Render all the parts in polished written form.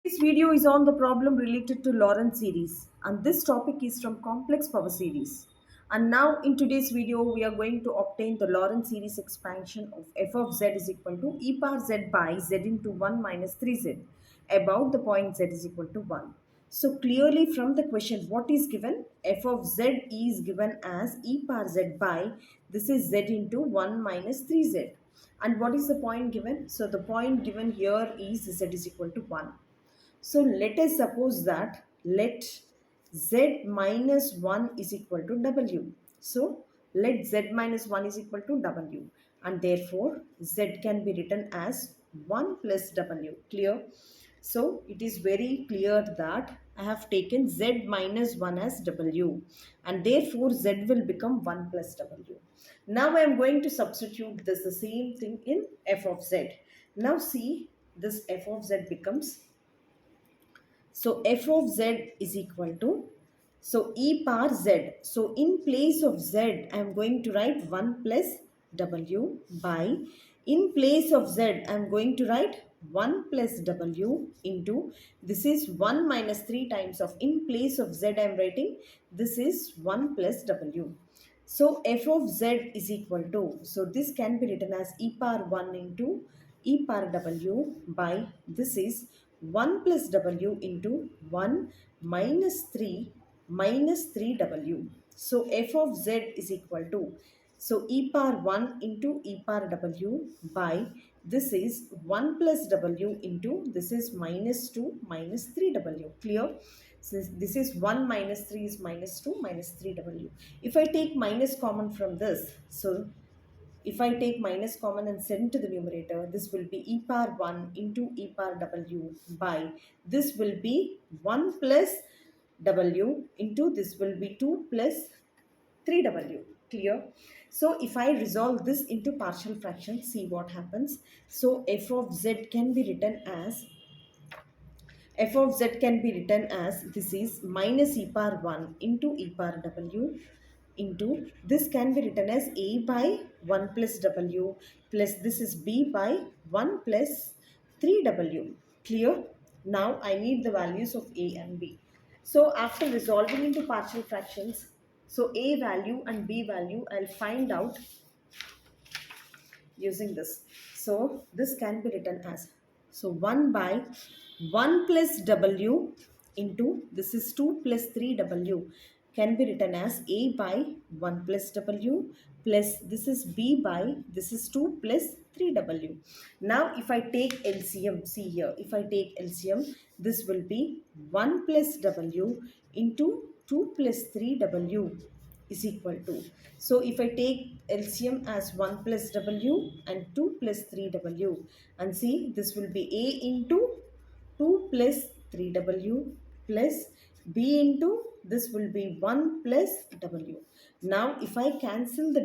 This video is on the problem related to Laurent series, and this topic is from complex power series. And now in today's video we are going to obtain the Laurent series expansion of f of z is equal to e power z by z into 1 minus 3z about the point z is equal to 1. So clearly from the question what is given, f of z is given as e power z by, this is z into 1 minus 3z. And what is the point given? So the point given here is z is equal to 1. So let us suppose that let z minus 1 is equal to w. So let z minus 1 is equal to w, and therefore z can be written as 1 plus w. Clear? So it is very clear that I have taken z minus 1 as w, and therefore z will become 1 plus w. Now I am going to substitute this the same thing in f of z. Now see, this f of z becomes, so f of z is equal to, so e power z. So in place of z, I am going to write 1 plus w by, in place of z, I am going to write 1 plus w into, this is 1 minus 3 times of, in place of z, I am writing, this is 1 plus w. So f of z is equal to, so this can be written as e power 1 into e power w by, this is 1 plus w into 1 minus 3 minus 3w. So f of z is equal to, so e power 1 into e power w by, this is 1 plus w into, this is minus 2 minus 3w. Clear? Since this is 1 minus 3 is minus 2 minus 3w. If I take minus common from this, so if I take minus common and send to the numerator, this will be e power 1 into e power w by, this will be 1 plus w into, this will be 2 plus 3w. Clear? So if I resolve this into partial fractions, see what happens. So f of z can be written as, f of z can be written as, this is minus e power 1 into e power w into, this can be written as a by 1 plus w plus, this is b by 1 plus 3w. Clear? Now I need the values of a and b. So after resolving into partial fractions, so a value and b value I'll find out using this. So this can be written as, so 1 by 1 plus w into, this is 2 plus 3w, can be written as a by 1 plus w plus, this is b by, this is 2 plus 3w. Now if I take LCM, see here, if I take LCM, this will be 1 plus w into 2 plus 3w is equal to. So if I take LCM as 1 plus W and 2 plus 3W, and see, this will be A into 2 plus 3W plus B into, this will be 1 plus W. Now if I cancel the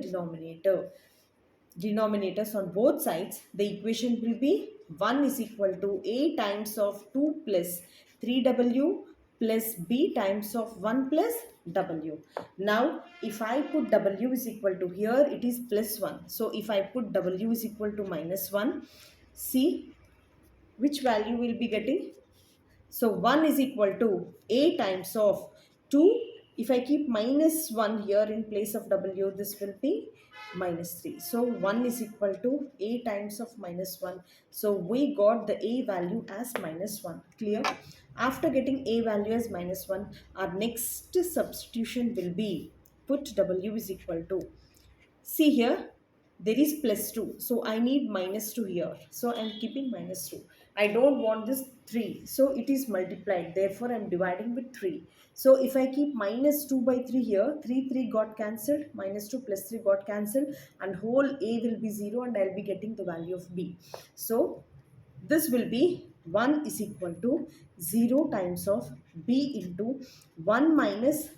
denominators on both sides, the equation will be 1 is equal to A times of 2 plus 3W plus B times of 1 plus W. Now if I put W is equal to, here it is plus 1. So if I put W is equal to minus 1, see which value will be getting. So 1 is equal to A times of 2. If I keep minus 1 here in place of W, this will be minus 3. So 1 is equal to A times of minus 1. So we got the A value as minus 1. Clear? After getting A value as minus 1, our next substitution will be, put W is equal to, see here, there is plus 2. So I need minus 2 here. So I am keeping minus 2. I don't want this 3. So it is multiplied. Therefore, I am dividing with 3. So if I keep minus 2 by 3 here, 3 got cancelled. Minus 2 plus 3 got cancelled. And whole A will be 0 and I will be getting the value of B. So this will be 1 is equal to 0 times of B into 1 minus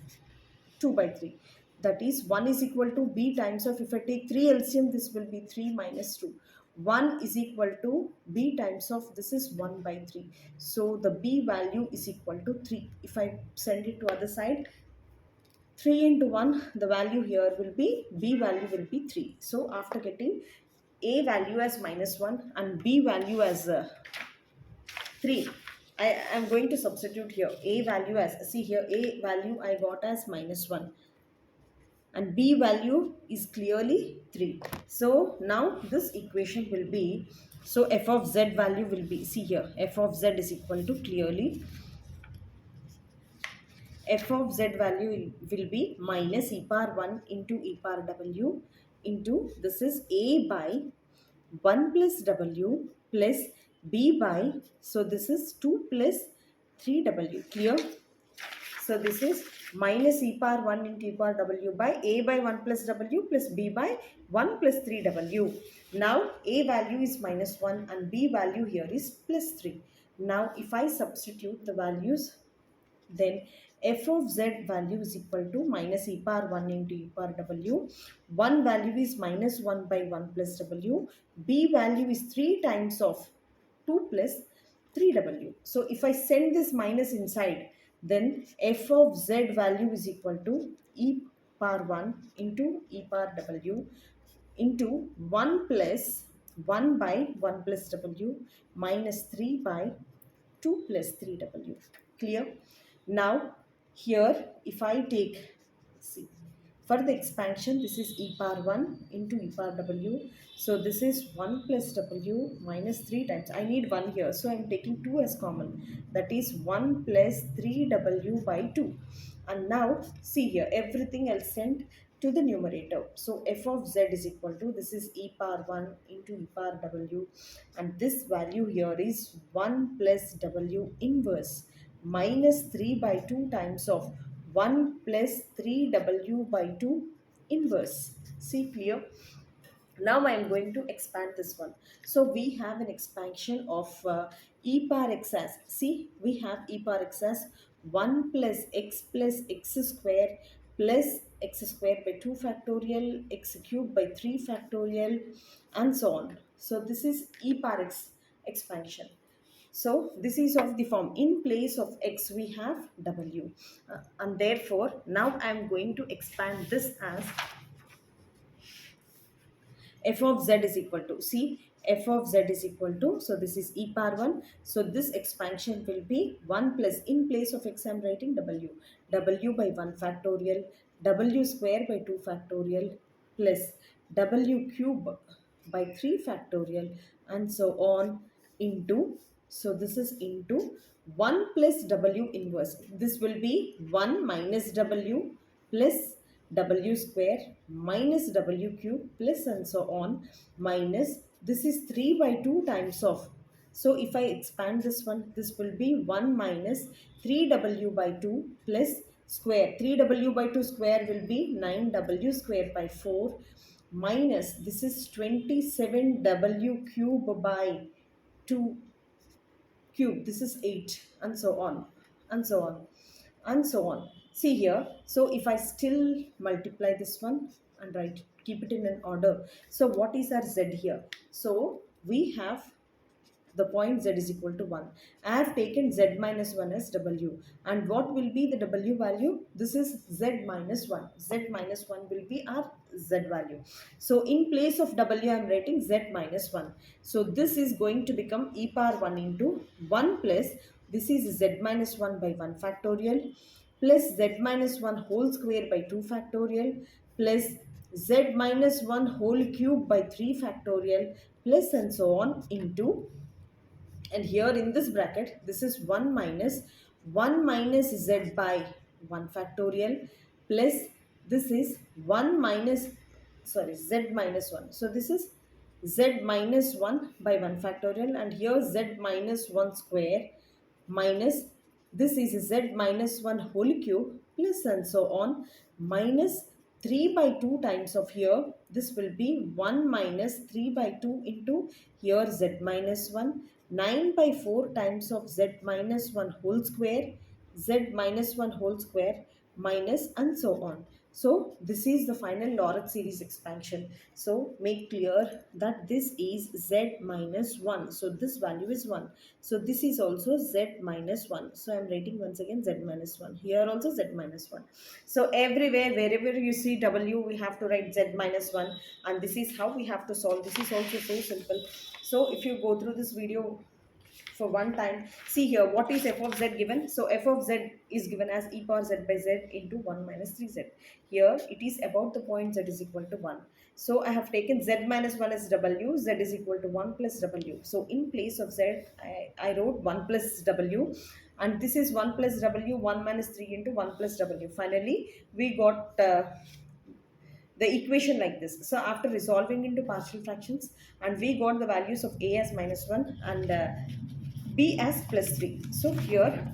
2 by 3. That is 1 is equal to B times of, if I take 3 LCM, this will be 3 minus 2. 1 is equal to B times of, this is 1 by 3. So the B value is equal to 3. If I send it to other side, 3 into 1, the value here will be, B value will be 3. So after getting A value as minus 1 and B value as 3, I am going to substitute here a value as, see here, a value I got as -1 and b value is clearly 3. So now this equation will be, so f of z value will be, see here, f of z is equal to clearly, f of z value will be minus e power 1 into e power w into, this is a by 1 plus w plus b by, so this is 2 plus 3w, clear. So this is minus e power 1 into e power w by a by 1 plus w plus b by 1 plus 3w. Now a value is -1 and b value here is +3. Now if I substitute the values, then f of z value is equal to minus e power 1 into e power w. 1 value is -1 by 1 plus w. B value is 3 times of 2 plus 3w. So if I send this minus inside, then f of z value is equal to e power 1 into e power w into 1 plus 1 by 1 plus w minus 3 by 2 plus 3w. Clear? Now here if I take, see, for the expansion this is e power 1 into e power w. So this is 1 plus w minus 3 times. I need 1 here. So I am taking 2 as common. That is 1 plus 3w by 2. And now see here, everything else sent to the numerator. So f of z is equal to, this is e power 1 into e power w, and this value here is 1 plus w inverse minus 3 by 2 times of 1 plus 3w by 2 inverse. See, clear? Now I am going to expand this one. So we have an expansion of e power x as, see, we have e power x as 1 plus x square plus x square by 2 factorial, x cube by 3 factorial, and so on. So this is e power x expansion. So this is of the form, in place of x we have w, and therefore now I am going to expand this as f of z is equal to, see, f of z is equal to, so this is e power 1. So this expansion will be 1 plus, in place of x I am writing w by 1 factorial, w square by 2 factorial plus w cube by 3 factorial, and so on, into, so this is into 1 plus w inverse. This will be 1 minus w plus w square minus w cube plus, and so on, minus, this is 3 by 2 times of, so if I expand this one, this will be 1 minus 3w by 2 plus square, 3w by 2 square will be 9w square by 4 minus, this is 27w cube by 2 cube, this is 8, and so on, and so on, and so on. See here, so if I still multiply this one and write, keep it in an order. So what is our z here? So we have the point z is equal to 1. I have taken z minus 1 as w. And what will be the w value? This is z minus 1. Z minus 1 will be our z value. So in place of w, I am writing z minus 1. So this is going to become e power 1 into 1 plus, this is z minus 1 by 1 factorial plus z minus 1 whole square by 2 factorial plus z minus 1 whole cube by 3 factorial plus, and so on, into, and here in this bracket this is 1 minus z by 1 factorial plus, this is 1 minus, sorry, z minus 1, so this is z minus 1 by 1 factorial, and here z minus 1 square minus, this is z minus 1 whole cube plus, and so on, minus 3 by 2 times of here, this will be 1 minus 3 by 2 into here z minus 1, 9 by 4 times of z minus 1 whole square, z minus 1 whole square minus, and so on. So this is the final Laurent series expansion. So make clear that this is z minus 1. So this value is 1. So this is also z minus 1. So I am writing once again z minus 1. Here also z minus 1. So everywhere, wherever you see w, we have to write z minus 1. And this is how we have to solve. This is also so simple. So if you go through this video for one time. See here, what is f of z given? So f of z is given as e power z by z into 1 minus 3z. Here it is about the point z is equal to 1. So I have taken z minus 1 as w, z is equal to 1 plus w. So in place of z, I wrote 1 plus w, and this is 1 plus w, 1 minus 3 into 1 plus w. Finally, we got the equation like this. So after resolving into partial fractions, and we got the values of a as minus 1 and b as plus 3. So here,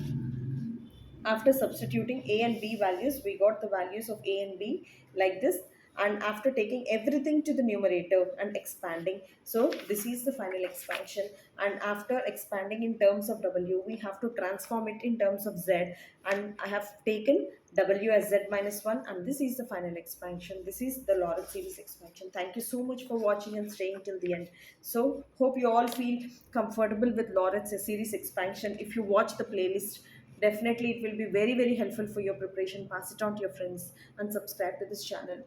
after substituting a and b values, we got the values of a and b like this. And after taking everything to the numerator and expanding, so this is the final expansion. And after expanding in terms of w, we have to transform it in terms of z. And I have taken w as z minus 1, and this is the final expansion. This is the Lorentz series expansion. Thank you so much for watching and staying till the end. So hope you all feel comfortable with Lorentz series expansion. If you watch the playlist, definitely it will be very, very helpful for your preparation. Pass it on to your friends and subscribe to this channel.